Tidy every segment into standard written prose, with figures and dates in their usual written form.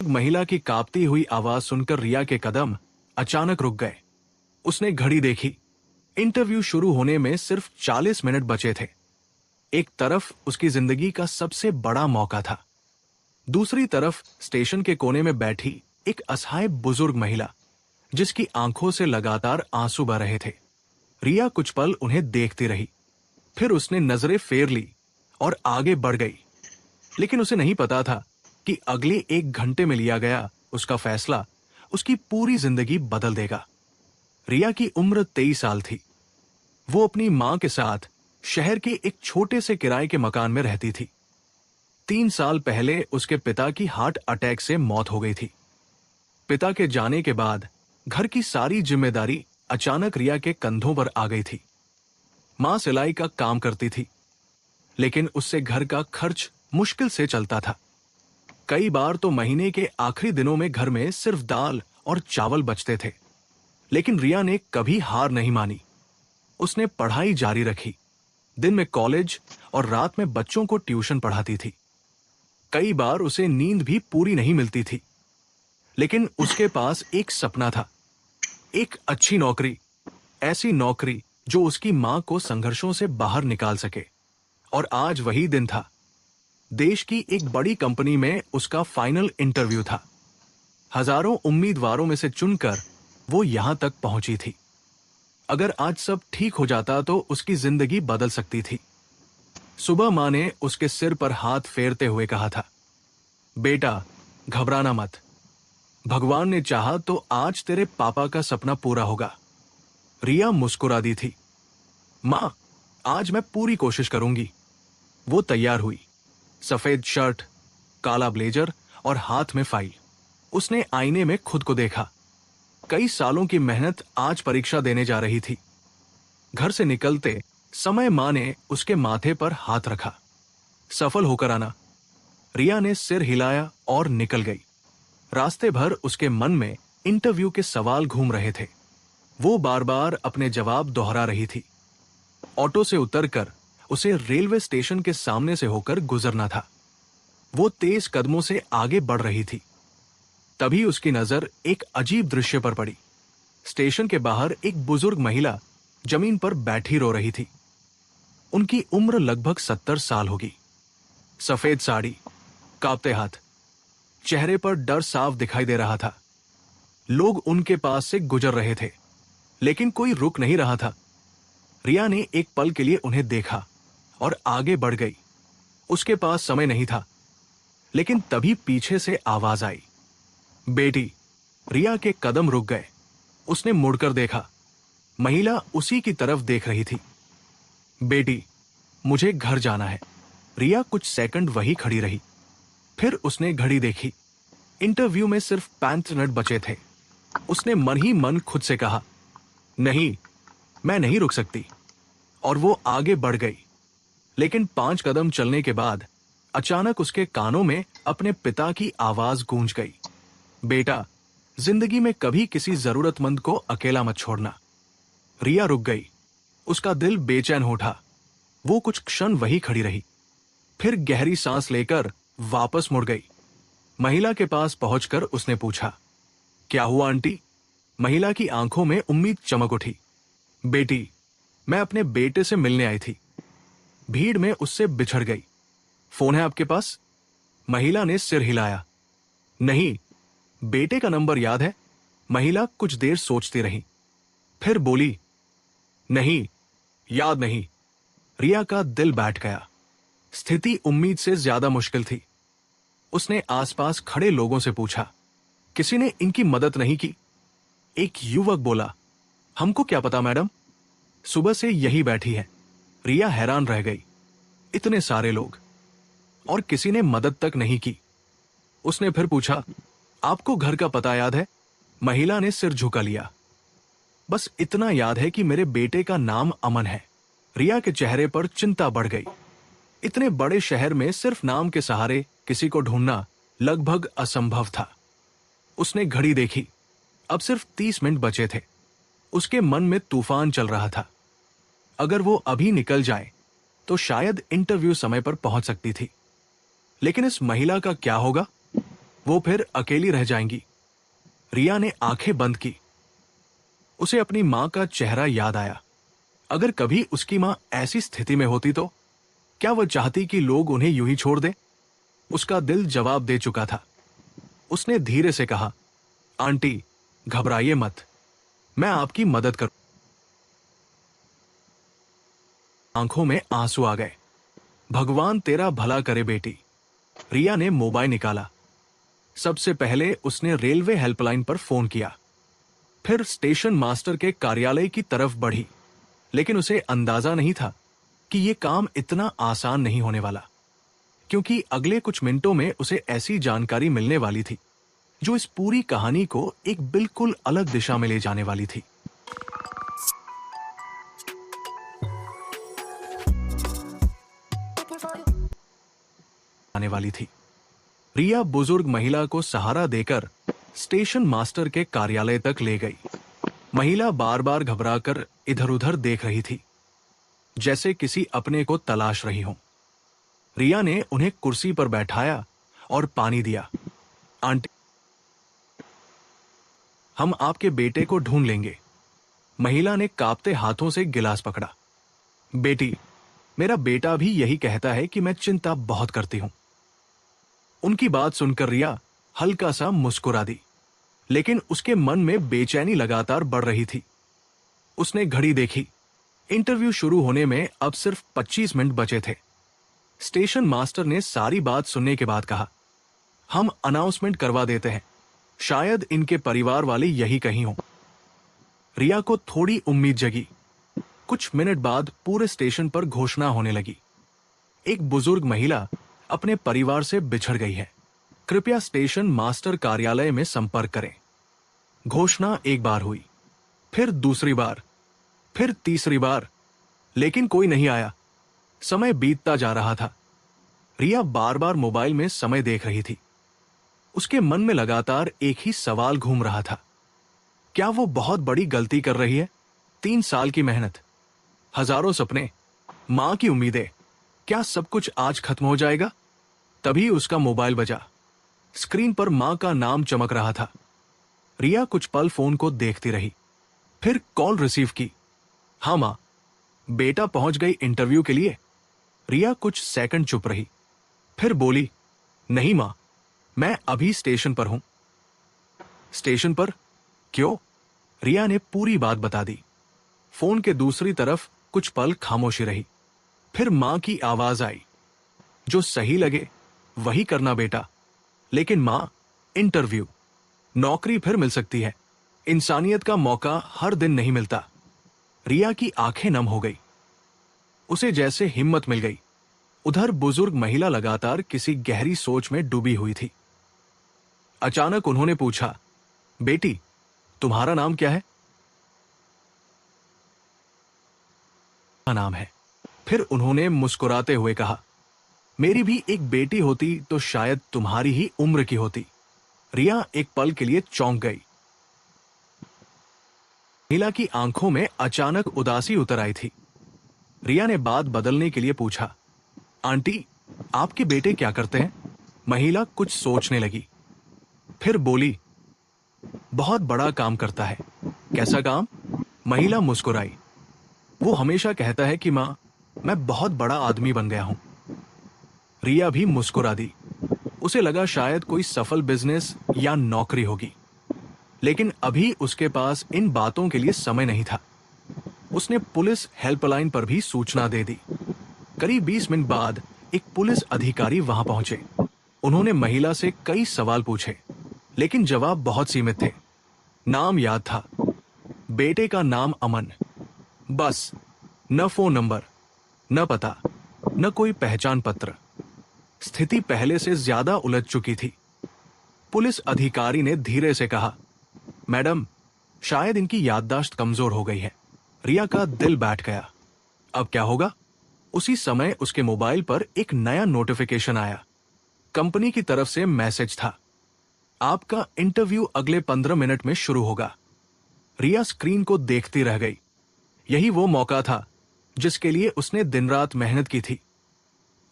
महिला की कांपती हुई आवाज सुनकर रिया के कदम अचानक रुक गए। उसने घड़ी देखी। इंटरव्यू शुरू होने में सिर्फ 40 मिनट बचे थे। एक तरफ उसकी जिंदगी का सबसे बड़ा मौका था, दूसरी तरफ स्टेशन के कोने में बैठी एक असहाय बुजुर्ग महिला जिसकी आंखों से लगातार आंसू बह रहे थे। रिया कुछ पल उन्हें देखती रही, फिर उसने नजरें फेर ली और आगे बढ़ गई। लेकिन उसे नहीं पता था कि अगले 1 घंटे में लिया गया उसका फैसला उसकी पूरी जिंदगी बदल देगा। रिया की उम्र 23 साल थी। वो अपनी मां के साथ शहर के एक छोटे से किराए के मकान में रहती थी। 3 साल पहले उसके पिता की हार्ट अटैक से मौत हो गई थी। पिता के जाने के बाद घर की सारी जिम्मेदारी अचानक रिया के कंधों पर आ गई थी। मां सिलाई का काम करती थी, लेकिन उससे घर का खर्च मुश्किल से चलता था। कई बार तो महीने के आखिरी दिनों में घर में सिर्फ दाल और चावल बचते थे। लेकिन रिया ने कभी हार नहीं मानी। उसने पढ़ाई जारी रखी, दिन में कॉलेज और रात में बच्चों को ट्यूशन पढ़ाती थी। कई बार उसे नींद भी पूरी नहीं मिलती थी, लेकिन उसके पास एक सपना था, एक अच्छी नौकरी, ऐसी नौकरी जो उसकी मां को संघर्षों से बाहर निकाल सके। और आज वही दिन था। देश की एक बड़ी कंपनी में उसका फाइनल इंटरव्यू था। हजारों उम्मीदवारों में से चुनकर वो यहां तक पहुंची थी। अगर आज सब ठीक हो जाता तो उसकी जिंदगी बदल सकती थी। सुबह मां ने उसके सिर पर हाथ फेरते हुए कहा था, बेटा घबराना मत, भगवान ने चाहा तो आज तेरे पापा का सपना पूरा होगा। रिया मुस्कुरा दी थी। मां, आज मैं पूरी कोशिश करूंगी। वो तैयार हुई, सफेद शर्ट, काला ब्लेजर और हाथ में फाइल। उसने आईने में खुद को देखा। कई सालों की मेहनत आज परीक्षा देने जा रही थी। घर से निकलते समय मां ने उसके माथे पर हाथ रखा। सफल होकर आना। रिया ने सिर हिलाया और निकल गई। रास्ते भर उसके मन में इंटरव्यू के सवाल घूम रहे थे। वो बार बार अपने जवाब दोहरा रही थी। ऑटो से उतरकर उसे रेलवे स्टेशन के सामने से होकर गुजरना था। वो तेज कदमों से आगे बढ़ रही थी। तभी उसकी नजर एक अजीब दृश्य पर पड़ी। स्टेशन के बाहर एक बुजुर्ग महिला जमीन पर बैठी रो रही थी। उनकी उम्र लगभग 70 साल होगी। सफेद साड़ी, कांपते हाथ, चेहरे पर डर साफ दिखाई दे रहा था। लोग उनके पास से गुजर रहे थे, लेकिन कोई रुक नहीं रहा था। रिया ने एक पल के लिए उन्हें देखा और आगे बढ़ गई। उसके पास समय नहीं था, लेकिन तभी पीछे से आवाज आई, बेटी। रिया के कदम रुक गए। उसने मुड़कर देखा। महिला उसी की तरफ देख रही थी। बेटी, मुझे घर जाना है। रिया कुछ सेकंड वही खड़ी रही। फिर उसने घड़ी देखी। इंटरव्यू में सिर्फ 5 मिनट बचे थे। उसने मन ही मन खुद से कहा, नहीं, मैं नहीं रुक सकती। और वो आगे बढ़ गई। लेकिन 5 कदम चलने के बाद अचानक उसके कानों में अपने पिता की आवाज गूंज गई, बेटा, जिंदगी में कभी किसी जरूरतमंद को अकेला मत छोड़ना। रिया रुक गई। उसका दिल बेचैन हो उठा। वो कुछ क्षण वही खड़ी रही, फिर गहरी सांस लेकर वापस मुड़ गई। महिला के पास पहुंचकर उसने पूछा, क्या हुआ आंटी? महिला की आंखों में उम्मीद चमक उठी। बेटी, मैं अपने बेटे से मिलने आई थी। भीड़ में उससे बिछड़ गई। फोन है आपके पास? महिला ने सिर हिलाया। नहीं। बेटे का नंबर याद है? महिला कुछ देर सोचती रही, फिर बोली, नहीं, याद नहीं। रिया का दिल बैठ गया। स्थिति उम्मीद से ज्यादा मुश्किल थी। उसने आसपास खड़े लोगों से पूछा, किसी ने इनकी मदद नहीं की? एक युवक बोला, हमको क्या पता मैडम, सुबह से यही बैठी है। रिया हैरान रह गई। इतने सारे लोग और किसी ने मदद तक नहीं की। उसने फिर पूछा, आपको घर का पता याद है? महिला ने सिर झुका लिया। बस इतना याद है कि मेरे बेटे का नाम अमन है। रिया के चेहरे पर चिंता बढ़ गई। इतने बड़े शहर में सिर्फ नाम के सहारे किसी को ढूंढना लगभग असंभव था। उसने घड़ी देखी। अब सिर्फ 30 मिनट बचे थे। उसके मन में तूफान चल रहा था। अगर वो अभी निकल जाए तो शायद इंटरव्यू समय पर पहुंच सकती थी। लेकिन इस महिला का क्या होगा? वो फिर अकेली रह जाएंगी। रिया ने आंखें बंद की। उसे अपनी मां का चेहरा याद आया। अगर कभी उसकी मां ऐसी स्थिति में होती तो क्या वह चाहती कि लोग उन्हें यूं ही छोड़ दें? उसका दिल जवाब दे चुका था। उसने धीरे से कहा, आंटी, घबराइए मत, मैं आपकी मदद करूं। आंखों में आंसू आ गए। भगवान तेरा भला करे बेटी। रिया ने मोबाइल निकाला। सबसे पहले उसने रेलवे हेल्पलाइन पर फोन किया, फिर स्टेशन मास्टर के कार्यालय की तरफ बढ़ी। लेकिन उसे अंदाजा नहीं था कि यह काम इतना आसान नहीं होने वाला, क्योंकि अगले कुछ मिनटों में उसे ऐसी जानकारी मिलने वाली थी जो इस पूरी कहानी को एक बिल्कुल अलग दिशा में ले जाने वाली थी। आने वाली थी। रिया बुजुर्ग महिला को सहारा देकर स्टेशन मास्टर के कार्यालय तक ले गई। महिला बार बार घबराकर इधर उधर देख रही थी, जैसे किसी अपने को तलाश रही हो। रिया ने उन्हें कुर्सी पर बैठाया और पानी दिया। आंटी, हम आपके बेटे को ढूंढ लेंगे। महिला ने कांपते हाथों से गिलास पकड़ा। बेटी, मेरा बेटा भी यही कहता है कि मैं चिंता बहुत करती हूं। उनकी बात सुनकर रिया हल्का सा मुस्कुरा दी, लेकिन उसके मन में बेचैनी लगातार बढ़ रही थी। उसने घड़ी देखी। इंटरव्यू शुरू होने में अब सिर्फ 25 मिनट बचे थे। स्टेशन मास्टर ने सारी बात सुनने के बाद कहा, हम अनाउंसमेंट करवा देते हैं, शायद इनके परिवार वाले यही कहीं हों। रिया को थोड़ी उम्मीद जगी। कुछ मिनट बाद पूरे स्टेशन पर घोषणा होने लगी, एक बुजुर्ग महिला अपने परिवार से बिछड़ गई है, कृपया स्टेशन मास्टर कार्यालय में संपर्क करें। घोषणा एक बार हुई, फिर दूसरी बार, फिर तीसरी बार, लेकिन कोई नहीं आया। समय बीतता जा रहा था। रिया बार बार मोबाइल में समय देख रही थी। उसके मन में लगातार एक ही सवाल घूम रहा था, क्या वो बहुत बड़ी गलती कर रही है? 3 साल की मेहनत, हजारों सपने, मां की उम्मीदें, क्या सब कुछ आज खत्म हो जाएगा? तभी उसका मोबाइल बजा। स्क्रीन पर मां का नाम चमक रहा था। रिया कुछ पल फोन को देखती रही, फिर कॉल रिसीव की। हाँ मां, बेटा पहुंच गई इंटरव्यू के लिए। रिया कुछ सेकंड चुप रही, फिर बोली, नहीं मां, मैं अभी स्टेशन पर हूं। स्टेशन पर? क्यों? रिया ने पूरी बात बता दी। फोन के दूसरी तरफ कुछ पल खामोशी रही, फिर मां की आवाज आई, जो सही लगे वही करना बेटा। लेकिन मां, इंटरव्यू, नौकरी फिर मिल सकती है, इंसानियत का मौका हर दिन नहीं मिलता। रिया की आंखें नम हो गई। उसे जैसे हिम्मत मिल गई। उधर बुजुर्ग महिला लगातार किसी गहरी सोच में डूबी हुई थी। अचानक उन्होंने पूछा, बेटी, तुम्हारा नाम क्या है? नाम है। फिर उन्होंने मुस्कुराते हुए कहा, मेरी भी एक बेटी होती तो शायद तुम्हारी ही उम्र की होती। रिया एक पल के लिए चौंक गई। महिला की आंखों में अचानक उदासी उतर आई थी। रिया ने बात बदलने के लिए पूछा, आंटी, आपके बेटे क्या करते हैं? महिला कुछ सोचने लगी, फिर बोली, बहुत बड़ा काम करता है। कैसा काम? महिला मुस्कुराई। वो हमेशा कहता है कि मां, मैं बहुत बड़ा आदमी बन गया हूं। रिया भी मुस्कुरा दी। उसे लगा शायद कोई सफल बिजनेस या नौकरी होगी, लेकिन अभी उसके पास इन बातों के लिए समय नहीं था। उसने पुलिस हेल्पलाइन पर भी सूचना दे दी। करीब 20 मिनट बाद एक पुलिस अधिकारी वहां पहुंचे। उन्होंने महिला से कई सवाल पूछे, लेकिन जवाब बहुत सीमित थे। नाम याद था, बेटे का नाम अमन, बस। न फोन नंबर, न पता, न कोई पहचान पत्र। स्थिति पहले से ज्यादा उलझ चुकी थी। पुलिस अधिकारी ने धीरे से कहा, मैडम, शायद इनकी याददाश्त कमजोर हो गई है। रिया का दिल बैठ गया। अब क्या होगा? उसी समय उसके मोबाइल पर एक नया नोटिफिकेशन आया। कंपनी की तरफ से मैसेज था, आपका इंटरव्यू अगले 15 मिनट में शुरू होगा। रिया स्क्रीन को देखती रह गई। यही वो मौका था जिसके लिए उसने दिन रात मेहनत की थी।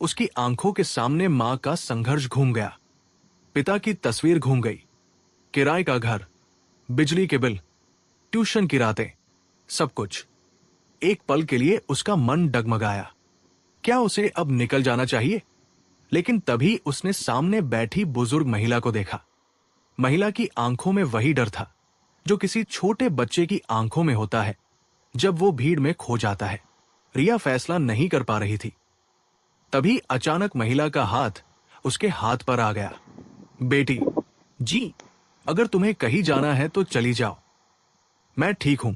उसकी आंखों के सामने मां का संघर्ष घूम गया। पिता की तस्वीर घूम गई, किराए का घर, बिजली के बिल, ट्यूशन की रातें, सब कुछ। एक पल के लिए उसका मन डगमगाया। क्या उसे अब निकल जाना चाहिए? लेकिन तभी उसने सामने बैठी बुजुर्ग महिला को देखा। महिला की आंखों में वही डर था जो किसी छोटे बच्चे की आंखों में होता है जब वो भीड़ में खो जाता है। रिया फैसला नहीं कर पा रही थी। तभी अचानक महिला का हाथ उसके हाथ पर आ गया। बेटी, जी, अगर तुम्हें कहीं जाना है तो चली जाओ, मैं ठीक हूं।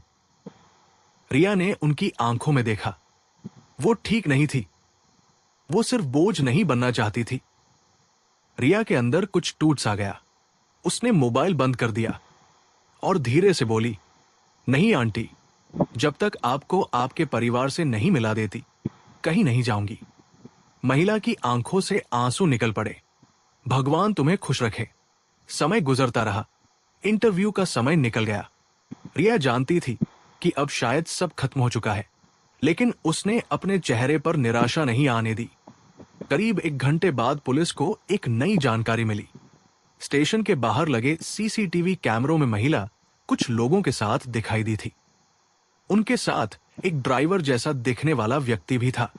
रिया ने उनकी आंखों में देखा। वो ठीक नहीं थी, वो सिर्फ बोझ नहीं बनना चाहती थी। रिया के अंदर कुछ टूट सा गया। उसने मोबाइल बंद कर दिया और धीरे से बोली, नहीं आंटी, जब तक आपको आपके परिवार से नहीं मिला देती, कहीं नहीं जाऊंगी। महिला की आंखों से आंसू निकल पड़े। भगवान तुम्हें खुश रखे। समय गुजरता रहा। इंटरव्यू का समय निकल गया। रिया जानती थी कि अब शायद सब खत्म हो चुका है, लेकिन उसने अपने चेहरे पर निराशा नहीं आने दी। करीब 1 घंटे बाद पुलिस को एक नई जानकारी मिली। स्टेशन के बाहर लगे सीसीटीवी कैमरों में महिला कुछ लोगों के साथ दिखाई दी थी। उनके साथ एक ड्राइवर जैसा दिखने वाला व्यक्ति भी था।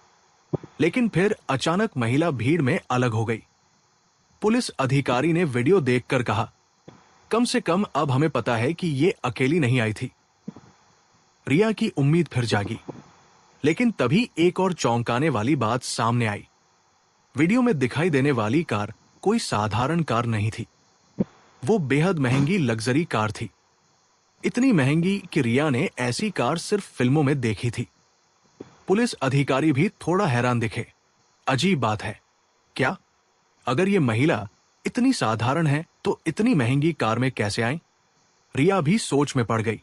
लेकिन फिर अचानक महिला भीड़ में अलग हो गई। पुलिस अधिकारी ने वीडियो देखकर कहा, कम से कम अब हमें पता है कि ये अकेली नहीं आई थी। रिया की उम्मीद फिर जागी। लेकिन तभी एक और चौंकाने वाली बात सामने आई। वीडियो में दिखाई देने वाली कार कोई साधारण कार नहीं थी। वो बेहद महंगी लग्जरी कार थी। इतनी महंगी कि रिया ने ऐसी कार सिर्फ फिल्मों में देखी थी। पुलिस अधिकारी भी थोड़ा हैरान दिखे। अजीब बात है, क्या? अगर ये महिला इतनी साधारण है तो इतनी महंगी कार में कैसे आई? रिया भी सोच में पड़ गई।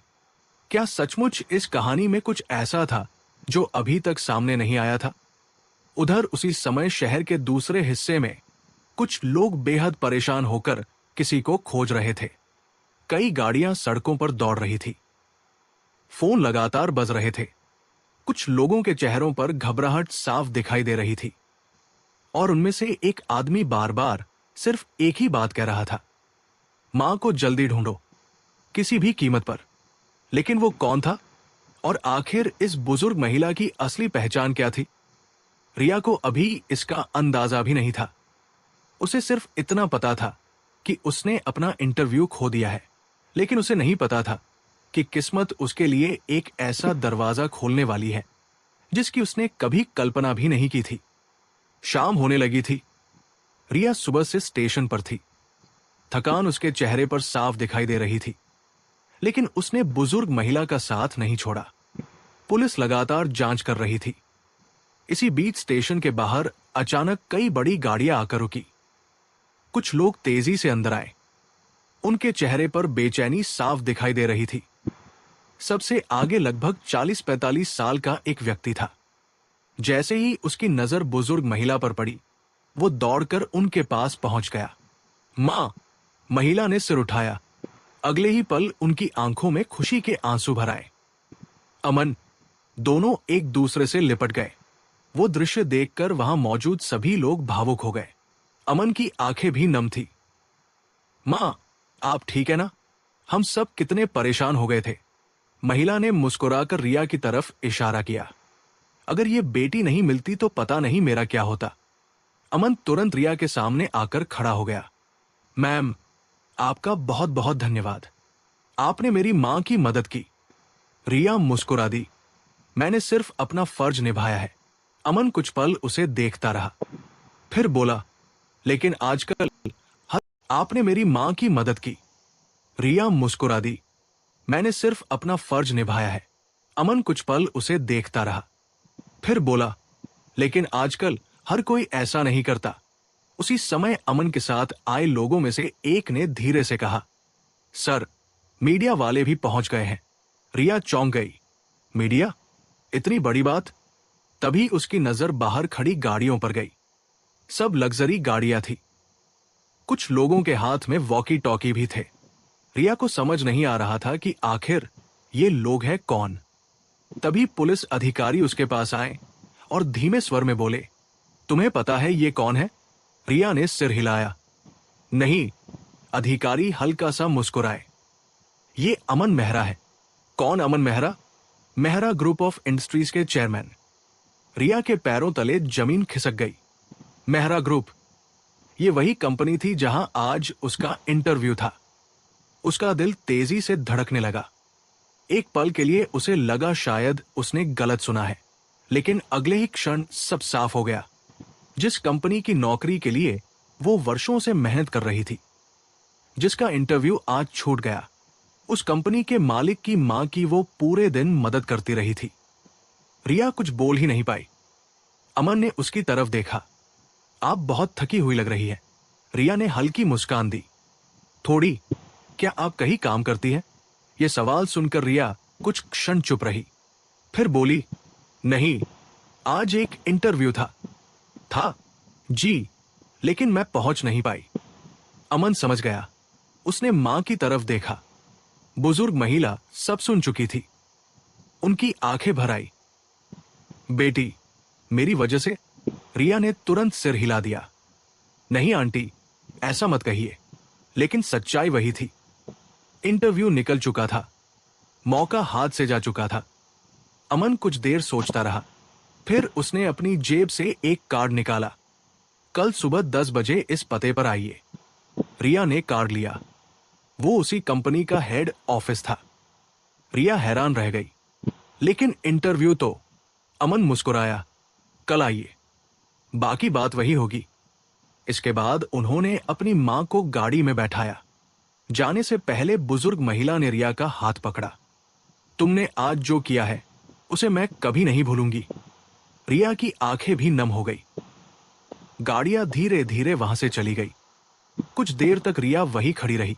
क्या सचमुच इस कहानी में कुछ ऐसा था जो अभी तक सामने नहीं आया था? उधर उसी समय शहर के दूसरे हिस्से में कुछ लोग बेहद परेशान होकर किसी को खोज रहे थे। कई गाड़ियां सड़कों पर दौड़ रही थी। फोन लगातार बज रहे थे। कुछ लोगों के चेहरों पर घबराहट साफ दिखाई दे रही थी। और उनमें से एक आदमी बार बार सिर्फ एक ही बात कह रहा था, मां को जल्दी ढूंढो, किसी भी कीमत पर। लेकिन वो कौन था? और आखिर इस बुजुर्ग महिला की असली पहचान क्या थी? रिया को अभी इसका अंदाजा भी नहीं था। उसे सिर्फ इतना पता था कि उसने अपना इंटरव्यू खो दिया है, लेकिन उसे नहीं पता था कि किस्मत उसके लिए एक ऐसा दरवाजा खोलने वाली है जिसकी उसने कभी कल्पना भी नहीं की थी। शाम होने लगी थी। रिया सुबह से स्टेशन पर थी। थकान उसके चेहरे पर साफ दिखाई दे रही थी, लेकिन उसने बुजुर्ग महिला का साथ नहीं छोड़ा। पुलिस लगातार जांच कर रही थी। इसी बीच स्टेशन के बाहर अचानक कई बड़ी गाड़ियां आकर रुकी। कुछ लोग तेजी से अंदर आए। उनके चेहरे पर बेचैनी साफ दिखाई दे रही थी। सबसे आगे लगभग 40-45 साल का एक व्यक्ति था। जैसे ही उसकी नजर बुजुर्ग महिला पर पड़ी, वो दौड़कर उनके पास पहुंच गया। मां! महिला ने सिर उठाया। अगले ही पल उनकी आंखों में खुशी के आंसू भर आए। अमन! दोनों एक दूसरे से लिपट गए। वो दृश्य देखकर वहां मौजूद सभी लोग भावुक हो गए। अमन की आंखें भी नम थी। मां, आप ठीक है ना? हम सब कितने परेशान हो गए थे। महिला ने मुस्कुराकर रिया की तरफ इशारा किया। अगर ये बेटी नहीं मिलती तो पता नहीं मेरा क्या होता। अमन तुरंत रिया के सामने आकर खड़ा हो गया। मैम, आपका बहुत बहुत धन्यवाद। आपने मेरी मां की मदद की। रिया मुस्कुरा दी। मैंने सिर्फ अपना फर्ज निभाया है। अमन कुछ पल उसे देखता रहा, फिर बोला, लेकिन आजकल आपने मेरी मां की मदद की। रिया मुस्कुरा दी। मैंने सिर्फ अपना फर्ज निभाया है। अमन कुछ पल उसे देखता रहा, फिर बोला, लेकिन आजकल हर कोई ऐसा नहीं करता। उसी समय अमन के साथ आए लोगों में से एक ने धीरे से कहा, सर, मीडिया वाले भी पहुंच गए हैं। रिया चौंक गई। मीडिया? इतनी बड़ी बात? तभी उसकी नजर बाहर खड़ी गाड़ियों पर गई। सब लग्जरी गाड़ियां थी। कुछ लोगों के हाथ में वॉकी टॉकी भी थे। रिया को समझ नहीं आ रहा था कि आखिर ये लोग हैं कौन। तभी पुलिस अधिकारी उसके पास आए और धीमे स्वर में बोले, तुम्हें पता है ये कौन है? रिया ने सिर हिलाया। नहीं। अधिकारी हल्का सा मुस्कुराए। ये अमन मेहरा है। कौन Aman Mehra? Mehra group of industries के चेयरमैन। रिया के पैरों तले जमीन खिसक गई। मेहरा ग्रुप, ये वही कंपनी थी जहां आज उसका इंटरव्यू था। उसका दिल तेजी से धड़कने लगा। एक पल के लिए उसे लगा शायद उसने गलत सुना है, लेकिन अगले ही क्षण सब साफ हो गया। जिस कंपनी की नौकरी के लिए वो वर्षों से मेहनत कर रही थी, जिसका इंटरव्यू आज छूट गया, उस कंपनी के मालिक की मां की वो पूरे दिन मदद करती रही थी। रिया कुछ बोल ही नहीं पाई। अमन ने उसकी तरफ देखा। आप बहुत थकी हुई लग रही है। रिया ने हल्की मुस्कान दी। थोड़ी। क्या आप कहीं काम करती है? यह सवाल सुनकर रिया कुछ क्षण चुप रही, फिर बोली, नहीं, आज एक इंटरव्यू था। जी, लेकिन मैं पहुंच नहीं पाई। अमन समझ गया। उसने मां की तरफ देखा। बुजुर्ग महिला सब सुन चुकी थी। उनकी आंखें भर आई। बेटी, मेरी वजह से? रिया ने तुरंत सिर हिला दिया। नहीं आंटी, ऐसा मत कहिए। लेकिन सच्चाई वही थी। इंटरव्यू निकल चुका था। मौका हाथ से जा चुका था। अमन कुछ देर सोचता रहा। फिर उसने अपनी जेब से एक कार्ड निकाला। कल सुबह 10 बजे इस पते पर आइए। रिया ने कार्ड लिया। वो उसी कंपनी का हेड ऑफिस था। रिया हैरान रह गई। लेकिन इंटरव्यू तो? अमन मुस्कुराया। कल आइए, बाकी बात वही होगी। इसके बाद उन्होंने अपनी मां को गाड़ी में बैठाया। जाने से पहले बुजुर्ग महिला ने रिया का हाथ पकड़ा। तुमने आज जो किया है उसे मैं कभी नहीं भूलूंगी। रिया की आंखें भी नम हो गई। गाड़ियां धीरे धीरे वहां से चली गई। कुछ देर तक रिया वही खड़ी रही।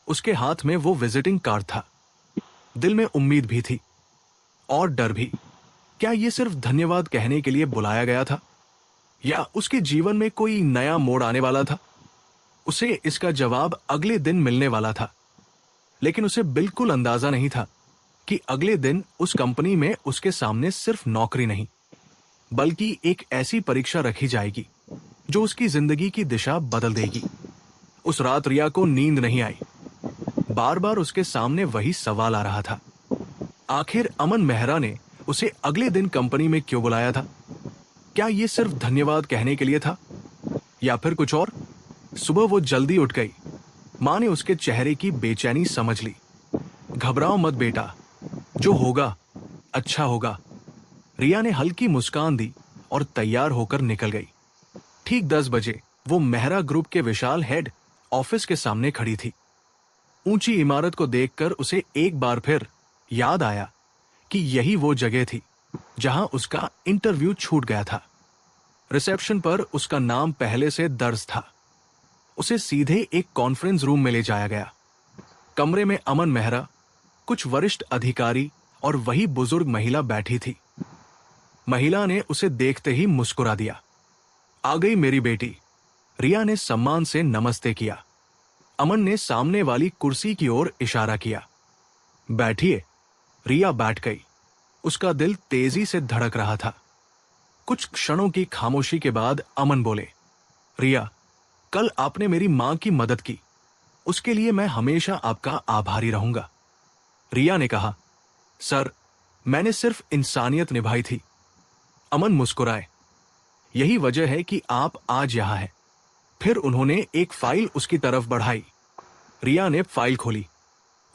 उसके हाथ में वो विजिटिंग कार्ड था। दिल में उम्मीद भी थी और डर भी। क्या ये सिर्फ धन्यवाद कहने के लिए बुलाया गया था, या उसके जीवन में कोई नया मोड़ आने वाला था? उसे इसका जवाब अगले दिन मिलने वाला था। लेकिन उसे बिल्कुल अंदाजा नहीं था कि अगले दिन उस कंपनी में उसके सामने सिर्फ नौकरी नहीं, बल्कि एक ऐसी परीक्षा रखी जाएगी जो उसकी जिंदगी की दिशा बदल देगी। उस रात रिया को नींद नहीं आई। बार बार उसके सामने वही सवाल आ रहा था। आखिर अमन मेहरा ने उसे अगले दिन कंपनी में क्यों बुलाया था? क्या यह सिर्फ धन्यवाद कहने के लिए था, या फिर कुछ और? सुबह वो जल्दी उठ गई। मां ने उसके चेहरे की बेचैनी समझ ली। घबराओ मत बेटा, जो होगा अच्छा होगा। रिया ने हल्की मुस्कान दी और तैयार होकर निकल गई। ठीक 10 बजे वो मेहरा ग्रुप के विशाल हेड ऑफिस के सामने खड़ी थी। ऊंची इमारत को देखकर उसे एक बार फिर याद आया कि यही वो जगह थी जहां उसका इंटरव्यू छूट गया था। रिसेप्शन पर उसका नाम पहले से दर्ज था। उसे सीधे एक कॉन्फ्रेंस रूम में ले जाया गया। कमरे में अमन मेहरा, कुछ वरिष्ठ अधिकारी और वही बुजुर्ग महिला बैठी थी। महिला ने उसे देखते ही मुस्कुरा दिया। आ गई मेरी बेटी। रिया ने सम्मान से नमस्ते किया। अमन ने सामने वाली कुर्सी की ओर इशारा किया। बैठिए। रिया बैठ गई। उसका दिल तेजी से धड़क रहा था। कुछ क्षणों की खामोशी के बाद अमन बोले, रिया, कल आपने मेरी मां की मदद की, उसके लिए मैं हमेशा आपका आभारी रहूंगा। रिया ने कहा, सर, मैंने सिर्फ इंसानियत निभाई थी। अमन मुस्कुराए। यही वजह है कि आप आज यहां हैं। फिर उन्होंने एक फाइल उसकी तरफ बढ़ाई। रिया ने फाइल खोली।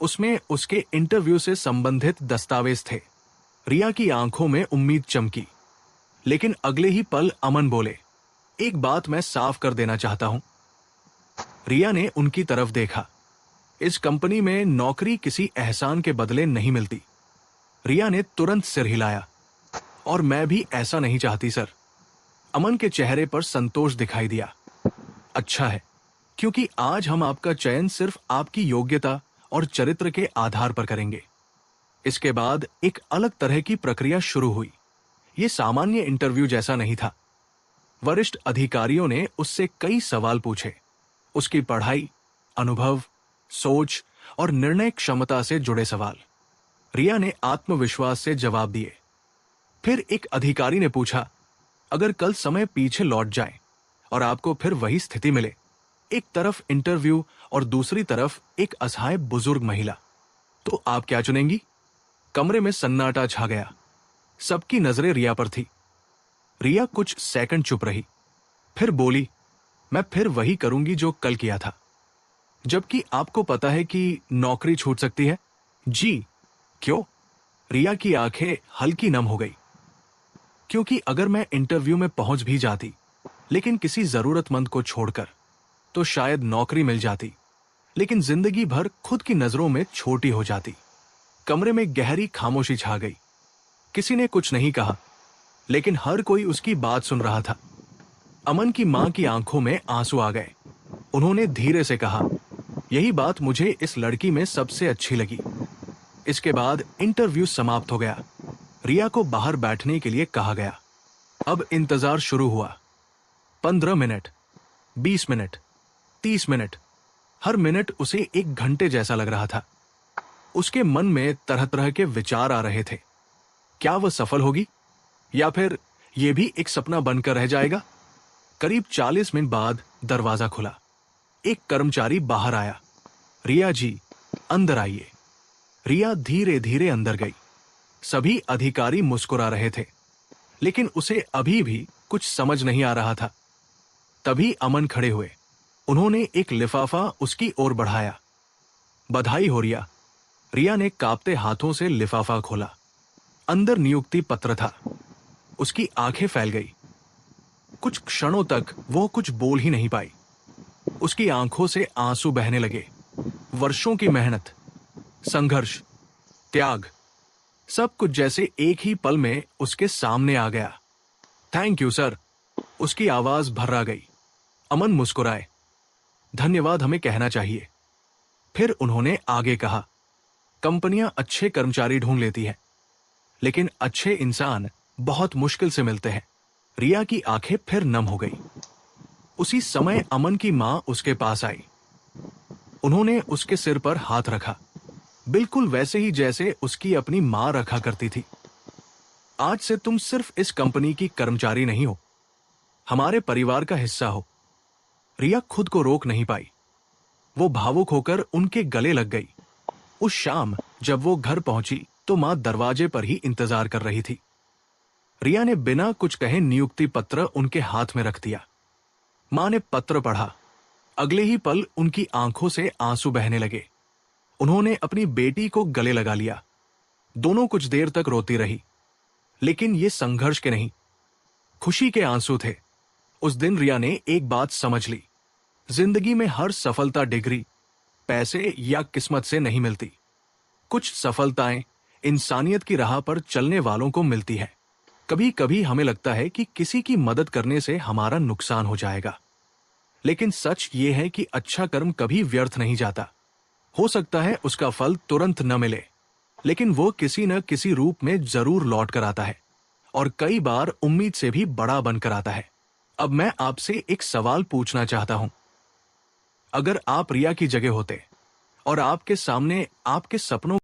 उसमें उसके इंटरव्यू से संबंधित दस्तावेज थे। रिया की आंखों में उम्मीद चमकी। लेकिन अगले ही पल अमन बोले, एक बात मैं साफ कर देना चाहता हूं। रिया ने उनकी तरफ देखा। इस कंपनी में नौकरी किसी एहसान के बदले नहीं मिलती। रिया ने तुरंत सिर हिलाया। और मैं भी ऐसा नहीं चाहती सर। अमन के चेहरे पर संतोष दिखाई दिया। अच्छा है, क्योंकि आज हम आपका चयन सिर्फ आपकी योग्यता और चरित्र के आधार पर करेंगे। इसके बाद एक अलग तरह की प्रक्रिया शुरू हुई। यह सामान्य इंटरव्यू जैसा नहीं था। वरिष्ठ अधिकारियों ने उससे कई सवाल पूछे। उसकी पढ़ाई, अनुभव, सोच और निर्णय क्षमता से जुड़े सवाल। रिया ने आत्मविश्वास से जवाब दिए। फिर एक अधिकारी ने पूछा, अगर कल समय पीछे लौट जाए और आपको फिर वही स्थिति मिले, एक तरफ इंटरव्यू और दूसरी तरफ एक असहाय बुजुर्ग महिला। तो आप क्या चुनेंगी? कमरे में सन्नाटा छा गया। सबकी नजरें रिया पर थी। रिया कुछ सेकंड चुप रही, फिर बोली, मैं फिर वही करूंगी जो कल किया था। जबकि आपको पता है कि नौकरी छूट सकती है। जी। क्यों? रिया की आंखें हल्की नम हो गई। क्योंकि अगर मैं इंटरव्यू में पहुंच भी जाती, लेकिन किसी जरूरतमंद को छोड़कर, तो शायद नौकरी मिल जाती, लेकिन जिंदगी भर खुद की नजरों में छोटी हो जाती। कमरे में गहरी खामोशी छा गई। किसी ने कुछ नहीं कहा, लेकिन हर कोई उसकी बात सुन रहा था। अमन की मां की आंखों में आंसू आ गए। उन्होंने धीरे से कहा, यही बात मुझे इस लड़की में सबसे अच्छी लगी। इसके बाद इंटरव्यू समाप्त हो गया। रिया को बाहर बैठने के लिए कहा गया। अब इंतजार शुरू हुआ। 15 मिनट, 20 मिनट, 30 मिनट। हर मिनट उसे एक घंटे जैसा लग रहा था। उसके मन में तरह तरह के विचार आ रहे थे। क्या वह सफल होगी, या फिर यह भी एक सपना बनकर रह जाएगा? करीब 40 मिनट बाद दरवाजा खुला। एक कर्मचारी बाहर आया। रिया जी, अंदर आइए। रिया धीरे धीरे अंदर गई। सभी अधिकारी मुस्कुरा रहे थे, लेकिन उसे अभी भी कुछ समझ नहीं आ रहा था। तभी अमन खड़े हुए। उन्होंने एक लिफाफा उसकी ओर बढ़ाया। बधाई हो रिया। रिया ने कांपते हाथों से लिफाफा खोला। अंदर नियुक्ति पत्र था। उसकी आंखें फैल गई। कुछ क्षणों तक वो कुछ बोल ही नहीं पाई। उसकी आंखों से आंसू बहने लगे। वर्षों की मेहनत, संघर्ष, त्याग, सब कुछ जैसे एक ही पल में उसके सामने आ गया। Thank you sir. उसकी आवाज भर्रा गई। अमन मुस्कुराए। धन्यवाद हमें कहना चाहिए। फिर उन्होंने आगे कहा, कंपनियां अच्छे कर्मचारी ढूंढ लेती हैं, लेकिन अच्छे इंसान बहुत मुश्किल से मिलते हैं। रिया की आंखें फिर नम हो गई। उसी समय अमन की मां उसके पास आई। उन्होंने उसके सिर पर हाथ रखा, बिल्कुल वैसे ही जैसे उसकी अपनी मां रखा करती थी। आज से तुम सिर्फ इस कंपनी की कर्मचारी नहीं हो, हमारे परिवार का हिस्सा हो। रिया खुद को रोक नहीं पाई। वो भावुक होकर उनके गले लग गई। उस शाम जब वो घर पहुंची तो मां दरवाजे पर ही इंतजार कर रही थी। रिया ने बिना कुछ कहे नियुक्ति पत्र उनके हाथ में रख दिया। मां ने पत्र पढ़ा। अगले ही पल उनकी आंखों से आंसू बहने लगे। उन्होंने अपनी बेटी को गले लगा लिया। दोनों कुछ देर तक रोती रही, लेकिन ये संघर्ष के नहीं, खुशी के आंसू थे। उस दिन रिया ने एक बात समझ ली, जिंदगी में हर सफलता डिग्री, पैसे या किस्मत से नहीं मिलती। कुछ सफलताएं इंसानियत की राह पर चलने वालों को मिलती है। कभी कभी हमें लगता है कि किसी की मदद करने से हमारा नुकसान हो जाएगा, लेकिन सच ये है कि अच्छा कर्म कभी व्यर्थ नहीं जाता। हो सकता है उसका फल तुरंत न मिले, लेकिन वो किसी न किसी रूप में जरूर लौट कर आता है, और कई बार उम्मीद से भी बड़ा बनकर आता है। अब मैं आपसे एक सवाल पूछना चाहता हूं। अगर आप रिया की जगह होते और आपके सामने आपके सपनों